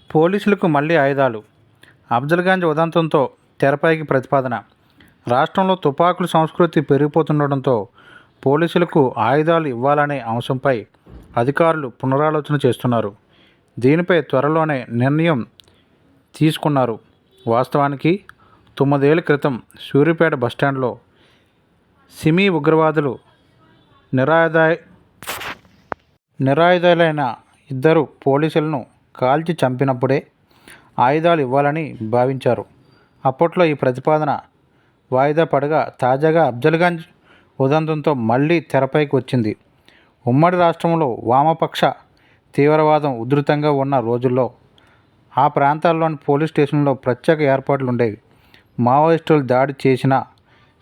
పోలీసులకు మళ్లీ ఆయుధాలు. అఫ్జల్గంజ్ ఉదంతంతో తెరపైకి ప్రతిపాదన. రాష్ట్రంలో తుపాకుల సంస్కృతి పెరిగిపోతుండటంతో పోలీసులకు ఆయుధాలు ఇవ్వాలనే అంశంపై అధికారులు పునరాలోచన చేస్తున్నారు. దీనిపై త్వరలోనే నిర్ణయం తీసుకున్నారు. వాస్తవానికి 9 ఏళ్ల క్రితం సూర్యాపేట బస్టాండ్లో సిమీ ఉగ్రవాదులు నిరాయుధులైన ఇద్దరు పోలీసులను కాల్చి చంపినప్పుడే ఆయుధాలు ఇవ్వాలని భావించారు. అప్పట్లో ఈ ప్రతిపాదన వాయిదా పడగా తాజాగా అఫ్జల్గంజ్ ఉదంతంతో మళ్లీ తెరపైకి వచ్చింది. ఉమ్మడి రాష్ట్రంలో వామపక్ష తీవ్రవాదం ఉధృతంగా ఉన్న రోజుల్లో ఆ ప్రాంతాల్లోని పోలీస్ స్టేషన్లో ప్రత్యేక ఏర్పాట్లు ఉండేవి. మావోయిస్టులు దాడి చేసిన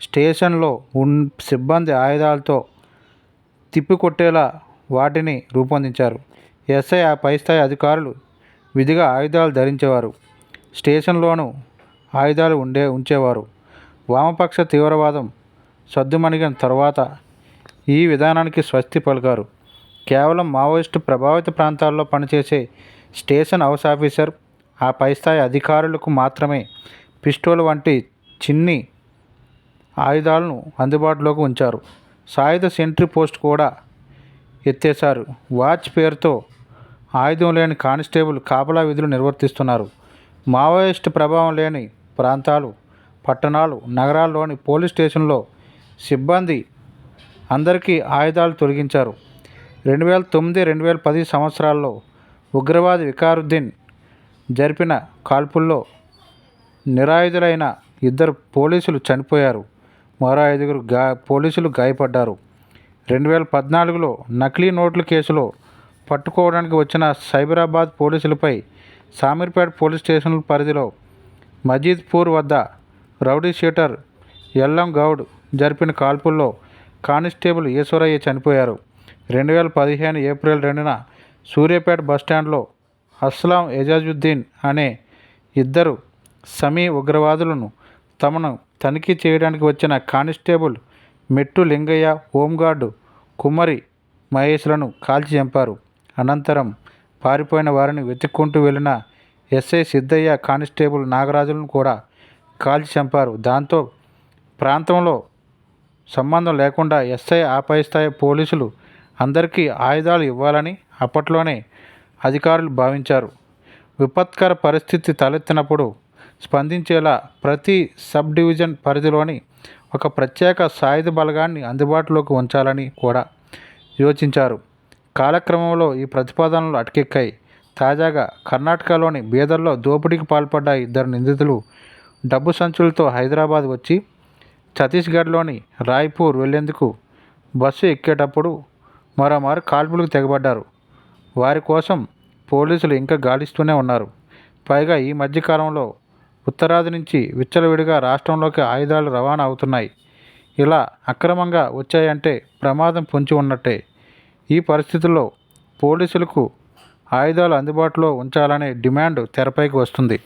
స్టేషన్లో సిబ్బంది ఆయుధాలతో తిప్పికొట్టేలా వాటిని రూపొందించారు. ఎస్ఐ, ఆ పై స్థాయి అధికారులు విధిగా ఆయుధాలు ధరించేవారు. స్టేషన్లోనూ ఆయుధాలు ఉంచేవారు. వామపక్ష తీవ్రవాదం సద్దుమణిగిన తర్వాత ఈ విధానానికి స్వస్తి పలికారు. కేవలం మావోయిస్టు ప్రభావిత ప్రాంతాల్లో పనిచేసే స్టేషన్ హౌస్ ఆఫీసర్, ఆ పై స్థాయి అధికారులకు మాత్రమే పిస్టోల్ వంటి చిన్ని ఆయుధాలను అందుబాటులోకి ఉంచారు. సాయుధ సెంట్రీ పోస్ట్ కూడా ఎత్తేశారు. వాచ్ పేరుతో ఆయుధం లేని కానిస్టేబుల్ కాపలా విధులు నిర్వర్తిస్తున్నారు. మావోయిస్టు ప్రభావం లేని ప్రాంతాలు, పట్టణాలు, నగరాల్లోని పోలీస్ స్టేషన్లో సిబ్బంది అందరికీ ఆయుధాలు తొలగించారు. 2009-2010 సంవత్సరాల్లో ఉగ్రవాది వికారుద్దీన్ జరిపిన కాల్పుల్లో నిరాయుధులైన 2 పోలీసులు చనిపోయారు. మరో 5 పోలీసులు గాయపడ్డారు. 2014లో నకిలీ నోట్ల కేసులో పట్టుకోవడానికి వచ్చిన సైబరాబాద్ పోలీసులపై శామీర్పేట పోలీస్ స్టేషన్ పరిధిలో మజీద్పూర్ వద్ద రౌడీ షీటర్ ఎల్లం గౌడ్ జరిపిన కాల్పుల్లో కానిస్టేబుల్ ఈశ్వరయ్య చనిపోయారు. 2015 ఏప్రిల్ 2న సూర్యాపేట బస్టాండ్లో అస్లాం ఎజాజుద్దీన్ అనే 2 సమీ ఉగ్రవాదులను తమను తనిఖీ చేయడానికి వచ్చిన కానిస్టేబుల్ మెట్టు లింగయ్య, హోంగార్డు కుమ్మరి మహేష్లను కాల్చి చంపారు. అనంతరం పారిపోయిన వారిని వెతుక్కుంటూ వెళ్లిన ఎస్ఐ సిద్ధయ్య, కానిస్టేబుల్ నాగరాజులను కూడా కాల్చి చంపారు. దాంతో ప్రాంతంలో సంబంధం లేకుండా ఎస్ఐ, ఆ పై స్థాయి పోలీసులు అందరికీ ఆయుధాలు ఇవ్వాలని అప్పట్లోనే అధికారులు భావించారు. విపత్కర పరిస్థితి తలెత్తినప్పుడు స్పందించేలా ప్రతి సబ్ డివిజన్ పరిధిలోని ఒక ప్రత్యేక సాయుధ బలగాన్ని అందుబాటులోకి ఉంచాలని కూడా యోచించారు. కాలక్రమంలో ఈ ప్రతిపాదనలు అటకెక్కాయి. తాజాగా కర్ణాటకలోని బీదర్లో దోపిడీకి పాల్పడ్డ 2 నిందితులు డబ్బు సంచులతో హైదరాబాద్ వచ్చి ఛత్తీస్గఢ్లోని రాయ్పూర్ వెళ్లేందుకు బస్సు ఎక్కేటప్పుడు మరోమారు కాల్పులకు తెగబడ్డారు. వారి కోసం పోలీసులు ఇంకా గాలిస్తూనే ఉన్నారు. పైగా ఈ మధ్యకాలంలో ఉత్తరాది నుంచి విచ్చలవిడిగా రాష్ట్రంలోకి ఆయుధాలు రవాణా అవుతున్నాయి. ఇలా అక్రమంగా వచ్చాయంటే ప్రమాదం పొంచి ఉన్నట్టే. ఈ పరిస్థితుల్లో పోలీసులకు ఆయుధాలు అందుబాటులో ఉంచాలనే డిమాండ్ తెరపైకి వస్తుంది.